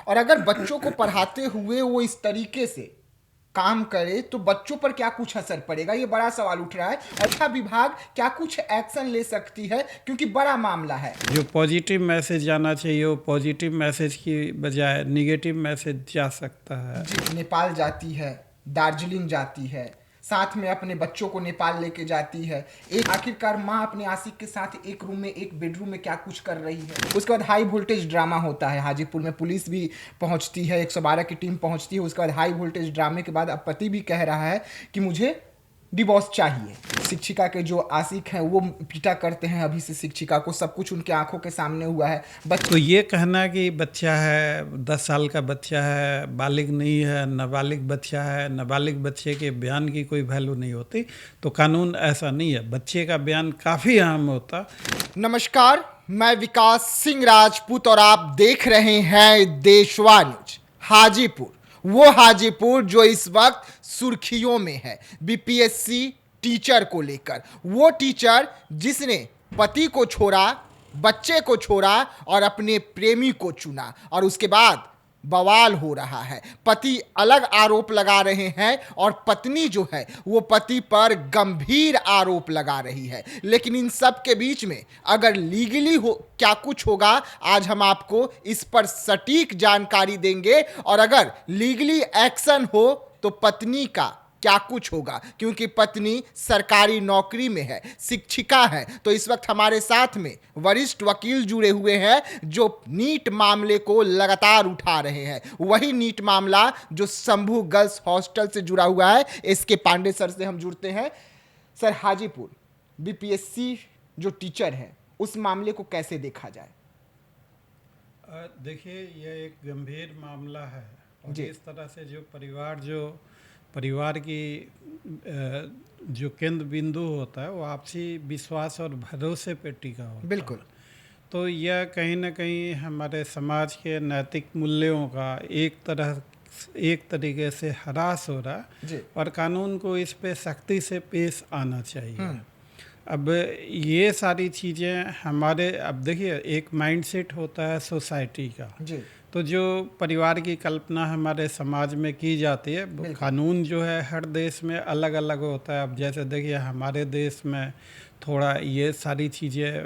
और अगर बच्चों को पढ़ाते हुए वो इस तरीके से काम करे तो बच्चों पर क्या कुछ असर पड़ेगा, ये बड़ा सवाल उठ रहा है। अच्छा, विभाग क्या कुछ एक्शन ले सकती है, क्योंकि बड़ा मामला है। जो पॉजिटिव मैसेज जाना चाहिए वो पॉजिटिव मैसेज की बजाय निगेटिव मैसेज जा सकता है। जी, नेपाल जाती है, दार्जिलिंग जाती है, साथ में अपने बच्चों को नेपाल लेके जाती है। एक आखिरकार माँ अपने आशिक के साथ एक रूम में, एक बेडरूम में क्या कुछ कर रही है। उसके बाद हाई वोल्टेज ड्रामा होता है हाजीपुर में, पुलिस भी पहुंचती है, 112 की टीम पहुंचती है। उसके बाद हाई वोल्टेज ड्रामे के बाद अब पति भी कह रहा है कि मुझे डिवोर्स चाहिए। शिक्षिका के जो आशिक हैं वो पीटा करते हैं अभी से शिक्षिका को, सब कुछ उनके आंखों के सामने हुआ है। तो ये कहना कि बच्चा है, 10 साल का बच्चा है, बालिग नहीं है, नाबालिग बच्चा है, नाबालिग बच्चे के बयान की कोई वैल्यू नहीं होती, तो कानून ऐसा नहीं है। बच्चे का बयान काफ़ी अहम होता। नमस्कार, मैं विकास सिंह राजपूत और आप देख रहे हैं देशवा न्यूज। हाजीपुर, वो हाजीपुर जो इस वक्त सुर्खियों में है बीपीएससी टीचर को लेकर। वो टीचर जिसने पति को छोड़ा, बच्चे को छोड़ा और अपने प्रेमी को चुना, और उसके बाद बवाल हो रहा है। पति अलग आरोप लगा रहे हैं और पत्नी जो है वो पति पर गंभीर आरोप लगा रही है। लेकिन इन सब के बीच में अगर लीगली हो क्या कुछ होगा, आज हम आपको इस पर सटीक जानकारी देंगे। और अगर लीगली एक्शन हो तो पत्नी का क्या कुछ होगा, क्योंकि पत्नी सरकारी नौकरी में है, शिक्षिका है। तो इस वक्त हमारे साथ में वरिष्ठ वकील जुड़े हुए हैं जो नीट मामले को लगातार उठा रहे हैं। वही नीट मामला जो शंभू गर्ल्स हॉस्टल से जुड़ा हुआ है। एसके पांडे सर से हम जुड़ते हैं। सर, हाजीपुर बीपीएससी जो टीचर है उस मामले को कैसे देखा जाए? देखिए, यह एक गंभीर मामला है और जी। इस तरह से जो परिवार की जो केंद्र बिंदु होता है वो आपसी विश्वास और भरोसे पे टिका होता है। बिल्कुल। तो यह कहीं ना कहीं हमारे समाज के नैतिक मूल्यों का एक तरीके से ह्रास हो रहा है जी। और कानून को इस पे सख्ती से पेश आना चाहिए। अब ये सारी चीज़ें हमारे, अब देखिए, एक माइंडसेट होता है सोसाइटी का। जी। तो जो परिवार की कल्पना हमारे समाज में की जाती है, वो कानून जो है हर देश में अलग अलग होता है। अब जैसे देखिए, हमारे देश में थोड़ा ये सारी चीज़ें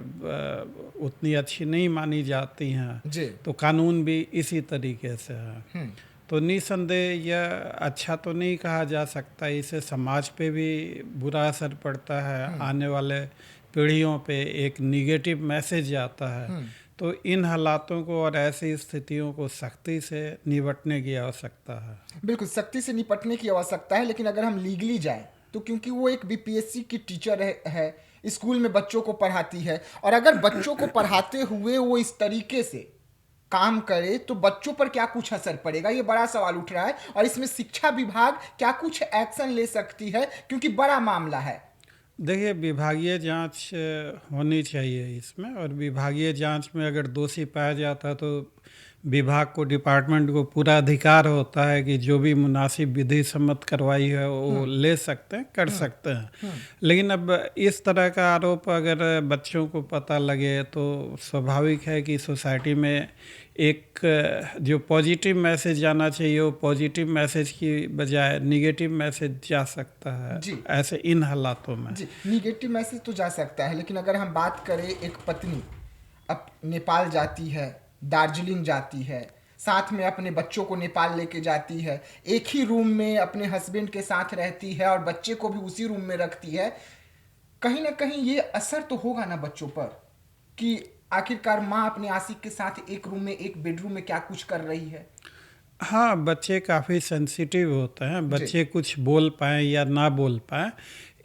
उतनी अच्छी नहीं मानी जाती हैं, जी। तो कानून भी इसी तरीके से है। तो निसंदेह यह अच्छा तो नहीं कहा जा सकता, इससे समाज पे भी बुरा असर पड़ता है, आने वाले पीढ़ियों पे एक निगेटिव मैसेज आता है। तो इन हालातों को और ऐसी स्थितियों को सख्ती से निपटने की आवश्यकता है। बिल्कुल सख्ती से निपटने की आवश्यकता है। लेकिन अगर हम लीगली जाएं तो क्योंकि वो एक बीपीएससी की टीचर है, स्कूल में बच्चों को पढ़ाती है, और अगर बच्चों को पढ़ाते हुए वो इस तरीके से काम करे तो बच्चों पर क्या कुछ असर पड़ेगा, ये बड़ा सवाल उठ रहा है। और इसमें शिक्षा विभाग क्या कुछ एक्शन ले सकती है, क्योंकि बड़ा मामला है। देखिए, विभागीय जांच होनी चाहिए इसमें, और विभागीय जांच में अगर दोषी पाया जाता है तो विभाग को, डिपार्टमेंट को पूरा अधिकार होता है कि जो भी मुनासिब विधि सम्मत कार्रवाई है वो ले सकते हैं, कर सकते हैं। लेकिन अब इस तरह का आरोप अगर बच्चों को पता लगे तो स्वाभाविक है कि सोसाइटी में एक जो पॉजिटिव मैसेज जाना चाहिए वो पॉजिटिव मैसेज की बजाय निगेटिव मैसेज जा सकता है। जी। ऐसे इन हालातों में जी, निगेटिव मैसेज तो जा सकता है। लेकिन अगर हम बात करें, एक पत्नी अब नेपाल जाती है, दार्जिलिंग जाती है, साथ में अपने बच्चों को नेपाल लेके जाती है, एक ही रूम में अपने हस्बैंड के साथ रहती है और बच्चे को भी उसी रूम में रखती है, कहीं ना कहीं ये असर तो होगा ना बच्चों पर, कि आखिरकार माँ अपने आशिक के साथ एक रूम में, एक बेडरूम में क्या कुछ कर रही है। हाँ, बच्चे काफ़ी सेंसिटिव होते हैं। जी। बच्चे कुछ बोल पाएँ या ना बोल पाएँ,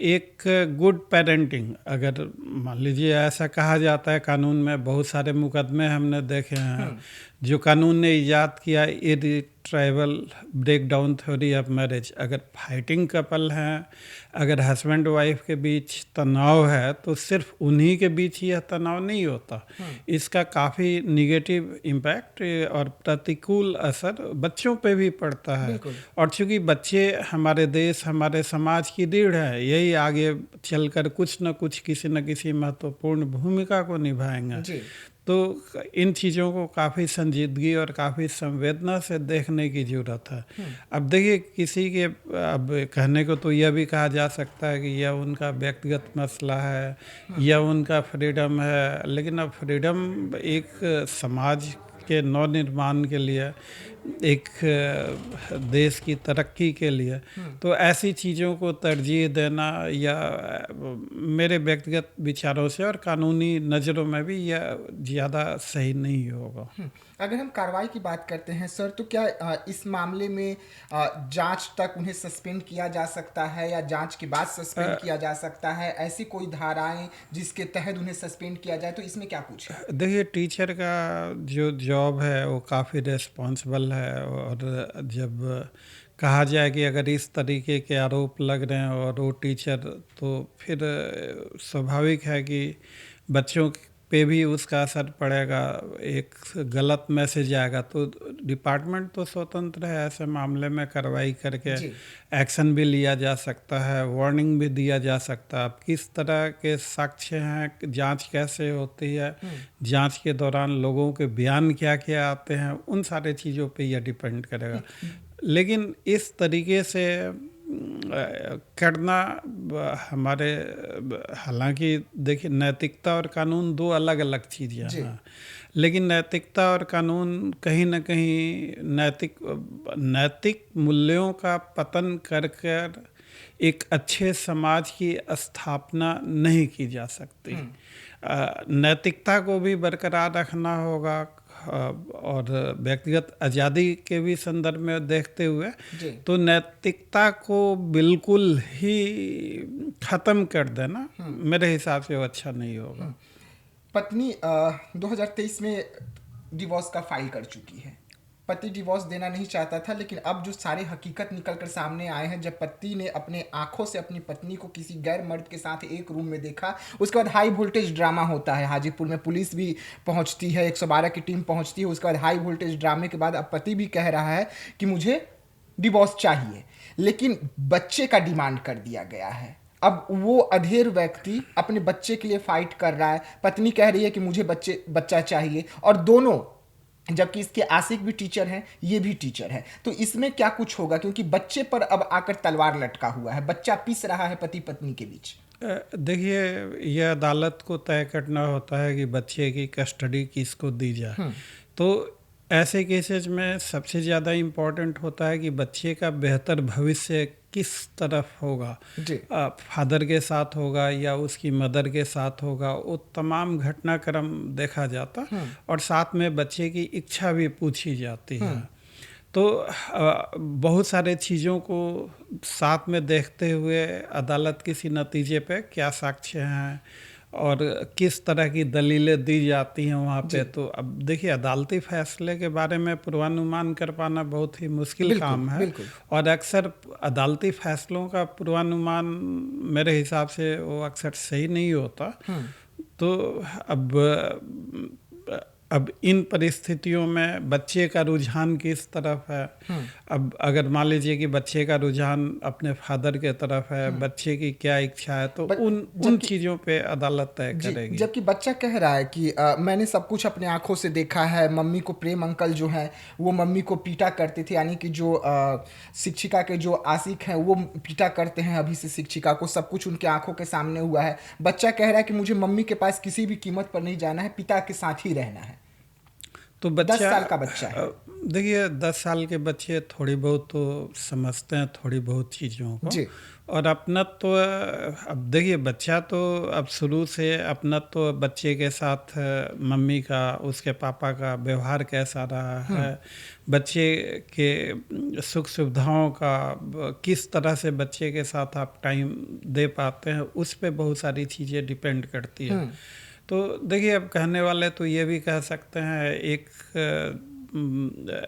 एक गुड पेरेंटिंग, अगर मान लीजिए ऐसा कहा जाता है, कानून में बहुत सारे मुकदमे हमने देखे हैं जो कानून ने इजाद किया, इर्रिट्राइबल ब्रेकडाउन थ्योरी ऑफ मैरिज। अगर फाइटिंग कपल हैं, अगर हस्बैंड वाइफ के बीच तनाव है तो सिर्फ उन्हीं के बीच ही यह तनाव नहीं होता, इसका काफ़ी निगेटिव इम्पैक्ट और प्रतिकूल असर बच्चों पे भी पड़ता है। और चूंकि बच्चे हमारे देश, हमारे समाज की रीढ़ है, यही आगे चलकर कुछ न कुछ, किसी न किसी महत्वपूर्ण भूमिका को निभाएंगे। तो इन चीज़ों को काफ़ी संजीदगी और काफ़ी संवेदना से देखने की ज़रूरत है। अब देखिए, किसी के अब कहने को तो यह भी कहा जा सकता है कि यह उनका व्यक्तिगत मसला है या उनका फ्रीडम है, लेकिन अब फ्रीडम एक समाज के नवनिर्माण के लिए, एक देश की तरक्की के लिए, तो ऐसी चीज़ों को तरजीह देना या मेरे व्यक्तिगत विचारों से और कानूनी नज़रों में भी यह ज़्यादा सही नहीं होगा। अगर हम कार्रवाई की बात करते हैं सर, तो क्या इस मामले में जांच तक उन्हें सस्पेंड किया जा सकता है या जांच के बाद सस्पेंड किया जा सकता है? ऐसी कोई धाराएं जिसके तहत उन्हें सस्पेंड किया जाए, तो इसमें क्या कुछ है? देखिए, टीचर का जो जॉब है वो काफ़ी रिस्पॉन्सिबल है, और जब कहा जाए कि अगर इस तरीके के आरोप लग रहे हैं और वो टीचर, तो फिर स्वाभाविक है कि बच्चों पे भी उसका असर पड़ेगा, एक गलत मैसेज आएगा। तो डिपार्टमेंट तो स्वतंत्र है ऐसे मामले में कार्रवाई करके जी। एक्शन भी लिया जा सकता है, वार्निंग भी दिया जा सकता है। अब किस तरह के साक्ष्य हैं, जांच कैसे होती है, जांच के दौरान लोगों के बयान क्या क्या आते हैं, उन सारे चीज़ों पे यह डिपेंड करेगा। लेकिन इस तरीके से करना हमारे, हालांकि देखिए, नैतिकता और कानून दो अलग अलग चीज़ें हैं, लेकिन नैतिकता और कानून कहीं ना कहीं नैतिक मूल्यों का पतन कर कर एक अच्छे समाज की स्थापना नहीं की जा सकती। नैतिकता को भी बरकरार रखना होगा, और व्यक्तिगत आज़ादी के भी संदर्भ में देखते हुए, तो नैतिकता को बिल्कुल ही ख़त्म कर देना मेरे हिसाब से वो अच्छा नहीं होगा। पत्नी 2023 में डिवोर्स का फाइल कर चुकी है। पति डिवोर्स देना नहीं चाहता था, लेकिन अब जो सारे हकीकत निकल कर सामने आए हैं, जब पति ने अपने आंखों से अपनी पत्नी को किसी गैर मर्द के साथ एक रूम में देखा, उसके बाद हाई वोल्टेज ड्रामा होता है हाजीपुर में। पुलिस भी पहुंचती है, 112 की टीम पहुंचती है। उसके बाद हाई वोल्टेज ड्रामे के बाद अब पति भी कह रहा है कि मुझे डिवोर्स चाहिए, लेकिन बच्चे का डिमांड कर दिया गया है। अब वो अधेड़ व्यक्ति अपने बच्चे के लिए फाइट कर रहा है। पत्नी कह रही है कि मुझे बच्चा चाहिए, और दोनों, जबकि इसके आशिक भी टीचर हैं, ये भी टीचर है। तो इसमें क्या कुछ होगा, क्योंकि बच्चे पर अब आकर तलवार लटका हुआ है, बच्चा पिस रहा है पति पत्नी के बीच। देखिए, यह अदालत को तय करना होता है कि बच्चे की कस्टडी किसको दी जाए। तो ऐसे केसेस में सबसे ज़्यादा इम्पोर्टेंट होता है कि बच्चे का बेहतर भविष्य किस तरफ होगा, फादर के साथ होगा या उसकी मदर के साथ होगा, वो तमाम घटनाक्रम देखा जाता, और साथ में बच्चे की इच्छा भी पूछी जाती है। तो बहुत सारे चीज़ों को साथ में देखते हुए अदालत किसी नतीजे पे क्या साक्ष्य हैं और किस तरह की दलीलें दी जाती हैं वहाँ पे। तो अब देखिए, अदालती फैसले के बारे में पूर्वानुमान कर पाना बहुत ही मुश्किल काम है, और अक्सर अदालती फैसलों का पूर्वानुमान मेरे हिसाब से वो अक्सर सही नहीं होता। तो अब इन परिस्थितियों में बच्चे का रुझान किस तरफ है। अब अगर मान लीजिए कि बच्चे का रुझान अपने फादर के तरफ है, बच्चे की क्या इच्छा है, तो उन चीज़ों पे अदालत तय करेगी। जबकि बच्चा कह रहा है कि मैंने सब कुछ अपने आंखों से देखा है, मम्मी को प्रेम अंकल जो है वो मम्मी को पीटा करते थे, यानी कि जो शिक्षिका के जो आशिक हैं वो पीटा करते हैं अभी से शिक्षिका को, सब कुछ उनके आंखों के सामने हुआ है। बच्चा कह रहा है कि मुझे मम्मी के पास किसी भी कीमत पर नहीं जाना है, पिता के साथ ही रहना है। तो बच्चा 10 साल का बच्चा है। देखिए, 10 साल के बच्चे थोड़ी बहुत तो समझते हैं, थोड़ी बहुत चीज़ों को जी। और अपनत्व तो अब देखिए, बच्चा तो अब शुरू से अपनत्व तो बच्चे के साथ मम्मी का, उसके पापा का व्यवहार कैसा रहा है, बच्चे के सुख सुविधाओं का किस तरह से बच्चे के साथ आप टाइम दे पाते हैं, उस पर बहुत सारी चीज़ें डिपेंड करती है। तो देखिए, अब कहने वाले तो ये भी कह सकते हैं, एक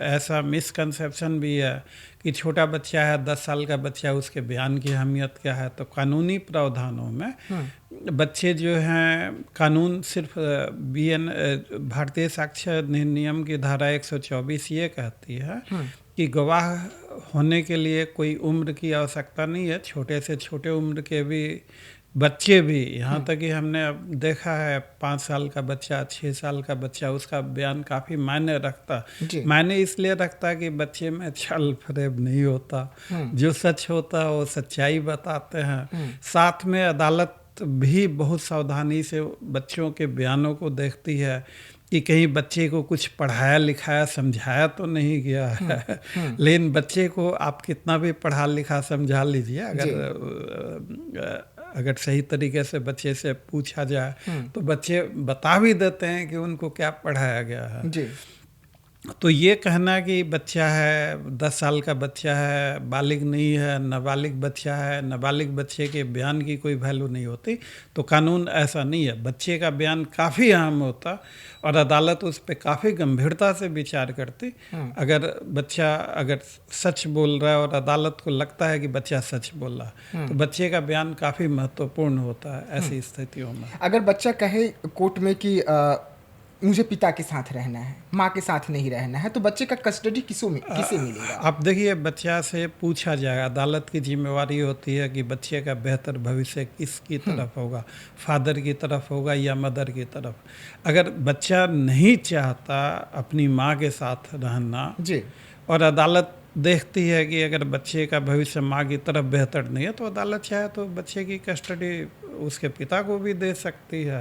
ऐसा मिसकंसेप्शन भी है कि छोटा बच्चा है, 10 साल का बच्चा, उसके बयान की अहमियत क्या है। तो कानूनी प्रावधानों में बच्चे जो हैं, कानून सिर्फ भारतीय साक्ष्य अधिनियम की धारा 124 ये कहती है कि गवाह होने के लिए कोई उम्र की आवश्यकता नहीं है। छोटे से छोटे उम्र के भी बच्चे भी, यहाँ तक कि हमने अब देखा है 5 साल का बच्चा, 6 साल का बच्चा, उसका बयान काफ़ी मायने रखता। जी। मायने इसलिए रखता कि बच्चे में छल फरेब नहीं होता, जो सच होता है वो सच्चाई बताते हैं। साथ में अदालत भी बहुत सावधानी से बच्चों के बयानों को देखती है कि कहीं बच्चे को कुछ पढ़ाया लिखाया समझाया तो नहीं गया है। लेकिन बच्चे को आप कितना भी पढ़ा लिखा समझा लीजिए, अगर सही तरीके से बच्चे से पूछा जाए तो बच्चे बता भी देते हैं कि उनको क्या पढ़ाया गया है। जी। तो ये कहना कि बच्चा है, 10 साल का बच्चा है, बालिग नहीं है, नाबालिग बच्चा है, नाबालिग बच्चे के बयान की कोई वैल्यू नहीं होती, तो कानून ऐसा नहीं है। बच्चे का बयान काफ़ी अहम होता और अदालत उस पर काफ़ी गंभीरता से विचार करती। अगर बच्चा अगर सच बोल रहा है और अदालत को लगता है कि बच्चा सच बोल रहा है, तो बच्चे का बयान काफ़ी महत्वपूर्ण होता है ऐसी स्थितियों में। अगर बच्चा कहे कोर्ट में कि मुझे पिता के साथ रहना है, माँ के साथ नहीं रहना है, तो बच्चे का कस्टडी किसे मिलेगा? आप देखिए, बच्चा से पूछा जाएगा, अदालत की जिम्मेवारी होती है कि बच्चे का बेहतर भविष्य किसकी तरफ होगा, फादर की तरफ होगा या मदर की तरफ। अगर बच्चा नहीं चाहता अपनी माँ के साथ रहना जी। और अदालत देखती है कि अगर बच्चे का भविष्य माँ की तरफ बेहतर नहीं है, तो अदालत चाहे तो बच्चे की कस्टडी उसके पिता को भी दे सकती है।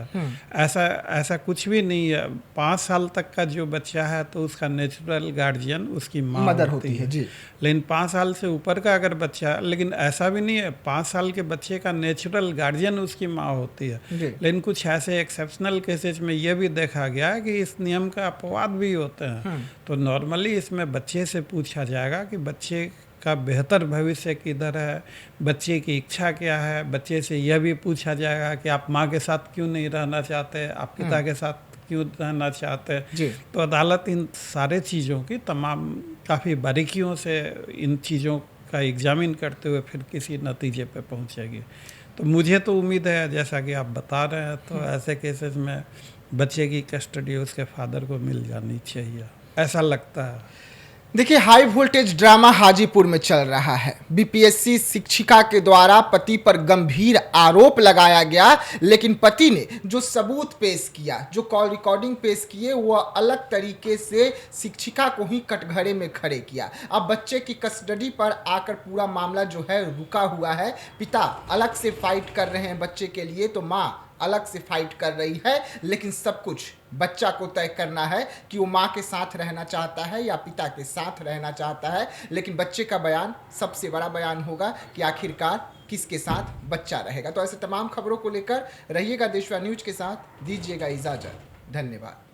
ऐसा कुछ भी नहीं है। 5 साल तक का जो बच्चा है तो उसका नेचुरल गार्जियन उसकी माँ मदर होती है। जी। लेकिन 5 साल से ऊपर का अगर बच्चा, लेकिन ऐसा भी नहीं है, 5 साल के बच्चे का नेचुरल गार्जियन उसकी माँ होती है। लेकिन कुछ ऐसे एक्सेप्शनल केसेस में ये भी देखा गया है कि इस नियम का अपवाद भी होते हैं। तो नॉर्मली इसमें बच्चे से पूछा जाएगा कि बच्चे का बेहतर भविष्य किधर है, बच्चे की इच्छा क्या है। बच्चे से यह भी पूछा जाएगा कि आप माँ के साथ क्यों नहीं रहना चाहते, आप पिता के साथ क्यों रहना चाहते हैं। तो अदालत इन सारे चीज़ों की तमाम काफ़ी बारीकियों से इन चीज़ों का एग्जामिन करते हुए फिर किसी नतीजे पे पहुंचेगी। तो मुझे तो उम्मीद है, जैसा कि आप बता रहे हैं, तो ऐसे केसेस में बच्चे की कस्टडी उसके फादर को मिल जानी चाहिए, ऐसा लगता है। देखिए, हाई वोल्टेज ड्रामा हाजीपुर में चल रहा है। बीपीएससी शिक्षिका के द्वारा पति पर गंभीर आरोप लगाया गया, लेकिन पति ने जो सबूत पेश किया, जो कॉल रिकॉर्डिंग पेश किए, वह अलग तरीके से शिक्षिका को ही कटघरे में खड़े किया। अब बच्चे की कस्टडी पर आकर पूरा मामला जो है रुका हुआ है। पिता अलग से फाइट कर रहे हैं बच्चे के लिए, तो माँ अलग से फाइट कर रही है। लेकिन सब कुछ बच्चा को तय करना है कि वो माँ के साथ रहना चाहता है या पिता के साथ रहना चाहता है। लेकिन बच्चे का बयान सबसे बड़ा बयान होगा कि आखिरकार किसके साथ बच्चा रहेगा। तो ऐसे तमाम खबरों को लेकर रहिएगा देशवा न्यूज के साथ, दीजिएगा इजाजत। धन्यवाद।